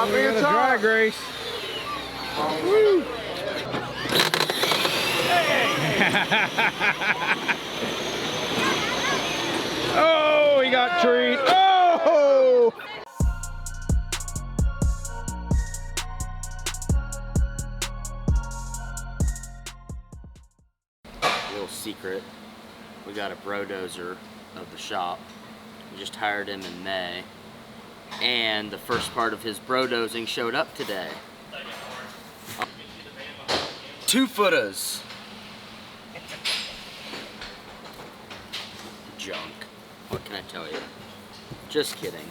top of your top. Dry grace. Woo. Oh, he got treed. Oh! Little secret, we got a brodozer of the shop. We just hired him in May, and the first part of his brodozing showed up today. 2-footers. Junk. What can I tell you? Just kidding.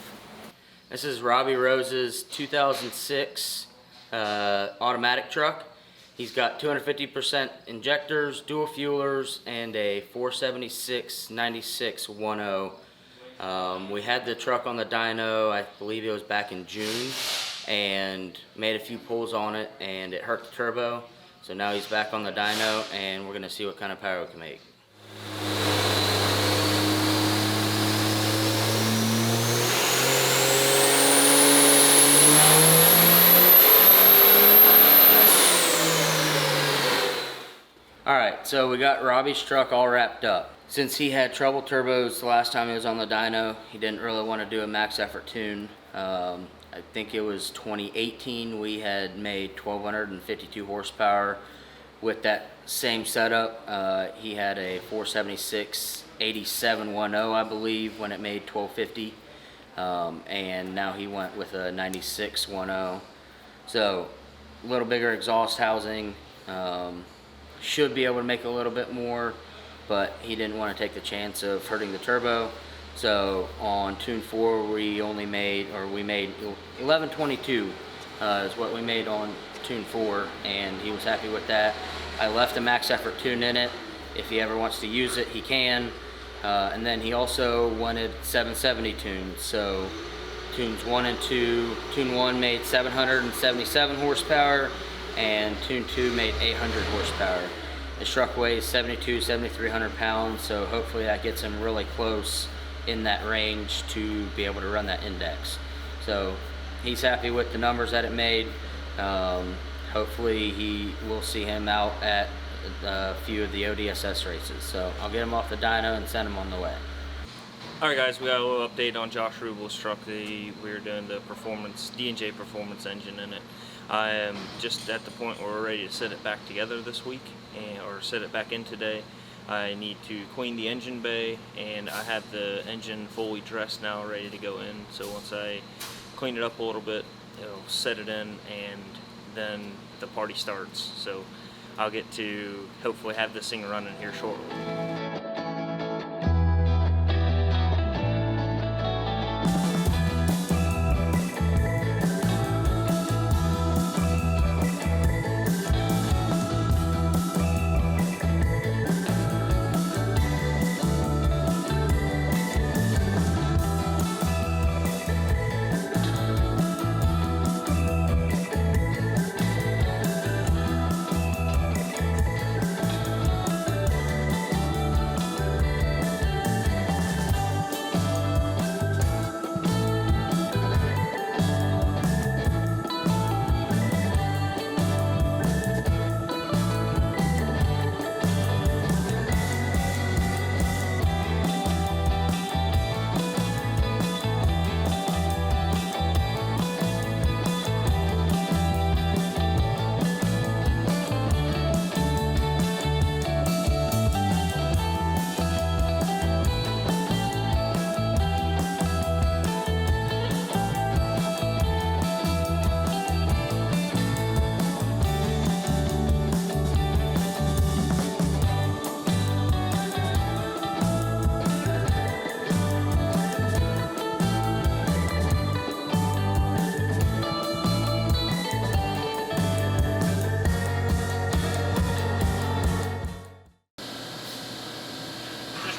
This is Robbie Rose's 2006 automatic truck. He's got 250% injectors, dual fuelers, and a 476 96 10. We had the truck on the dyno, I believe it was back in June, and made a few pulls on it, and it hurt the turbo. So now he's back on the dyno, and we're gonna see what kind of power we can make. Alright, so we got Robbie's truck all wrapped up. Since he had trouble turbos the last time he was on the dyno, he didn't really want to do a max effort tune. I think it was 2018 we had made 1252 horsepower with that same setup. He had a 476 87 10, I believe, when it made 1250. And now he went with a 96 10. So a little bigger exhaust housing. Should be able to make a little bit more, but he didn't want to take the chance of hurting the turbo. So on tune 4 we made 1122 is what we made on tune 4, and he was happy with that. I left a max effort tune in it. If he ever wants to use it, he can. And then he also wanted 770 tunes. So tunes 1 and 2, tune 1 made 777 horsepower, and tune 2 made 800 horsepower. The truck weighs 7,300 pounds, so hopefully that gets him really close in that range to be able to run that index. So he's happy with the numbers that it made. Hopefully we'll see him out at a few of the ODSS races. So I'll get him off the dyno and send him on the way. Alright guys, we got a little update on Josh Rubel's truck. We're doing the performance, D&J performance engine in it. I am just at the point where we're ready to set it back together this week, or set it back in today. I need to clean the engine bay, and I have the engine fully dressed now, ready to go in. So once I clean it up a little bit, it'll set it in, and then the party starts. So I'll get to hopefully have this thing running here shortly.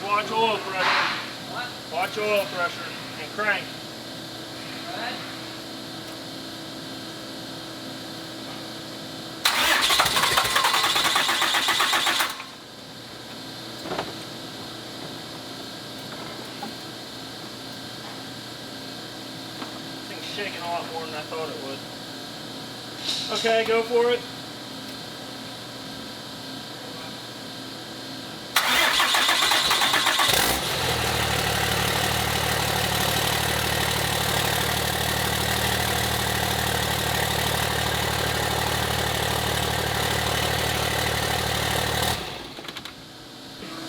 Watch oil pressure. What? Watch oil pressure and crank. What? This thing's shaking a lot more than I thought it would. Okay, go for it.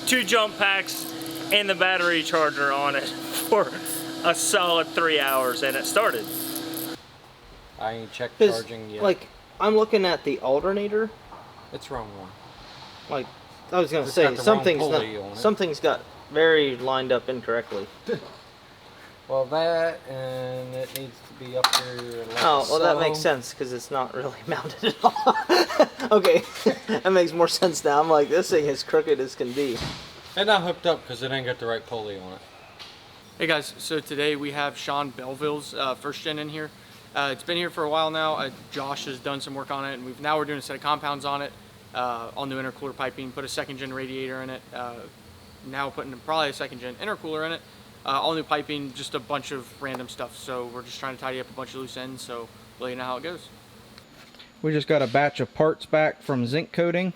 Two jump packs and the battery charger on it for a solid 3 hours, and it started. I ain't checked 'Cause, charging yet. like, I'm looking at the alternator. It's wrong one. Like, I was gonna It's say got the wrong something's pulley on it. something's got very lined up incorrectly. Well, that, and it needs to be up here like Oh, well, that so. makes sense because it's not really mounted at all. Okay, that makes more sense now. I'm like, this thing is crooked as can be. It's not hooked up because it ain't got the right pulley on it. Hey guys, so today we have Sean Belleville's first gen in here. It's been here for a while now. Josh has done some work on it, and we're doing a set of compounds on it, all new intercooler piping, put a second gen radiator in it, now putting probably a second gen intercooler in it, all new piping, just a bunch of random stuff. So we're just trying to tidy up a bunch of loose ends, so we'll let you know how it goes. We just got a batch of parts back from Zinc Coating.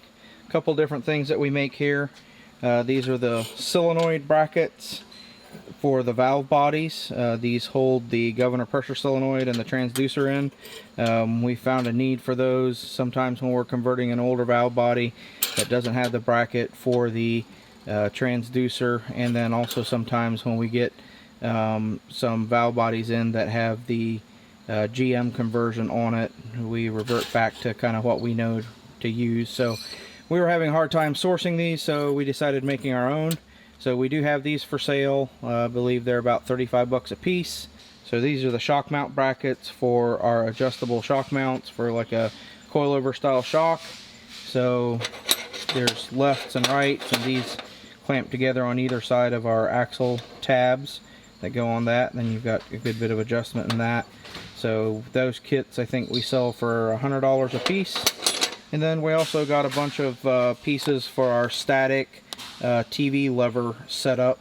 A couple different things that we make here. These are the solenoid brackets for the valve bodies. These hold the governor pressure solenoid and the transducer in. We found a need for those sometimes when we're converting an older valve body that doesn't have the bracket for the transducer, and then also sometimes when we get some valve bodies in that have the GM conversion on it, we revert back to kind of what we know to use. So we were having a hard time sourcing these, so we decided making our own. So we do have these for sale. I believe they're about 35 bucks a piece. So these are the shock mount brackets for our adjustable shock mounts for like a coilover style shock. So there's lefts and rights, and these clamp together on either side of our axle tabs that go on that. Then you've got a good bit of adjustment in that. So those kits I think we sell for $100 a piece. And then we also got a bunch of pieces for our static TV lever setup.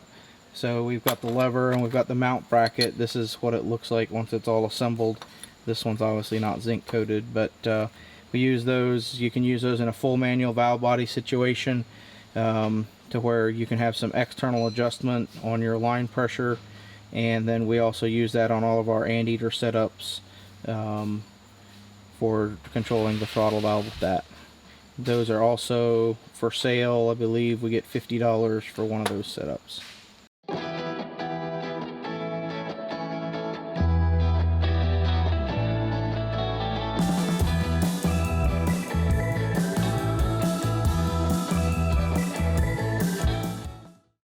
So we've got the lever and we've got the mount bracket. This is what it looks like once it's all assembled. This one's obviously not zinc coated, but we use those. You can use those in a full manual valve body situation to where you can have some external adjustment on your line pressure. And then we also use that on all of our anteater setups for controlling the throttle valve with that. Those are also for sale. I believe we get $50 for one of those setups.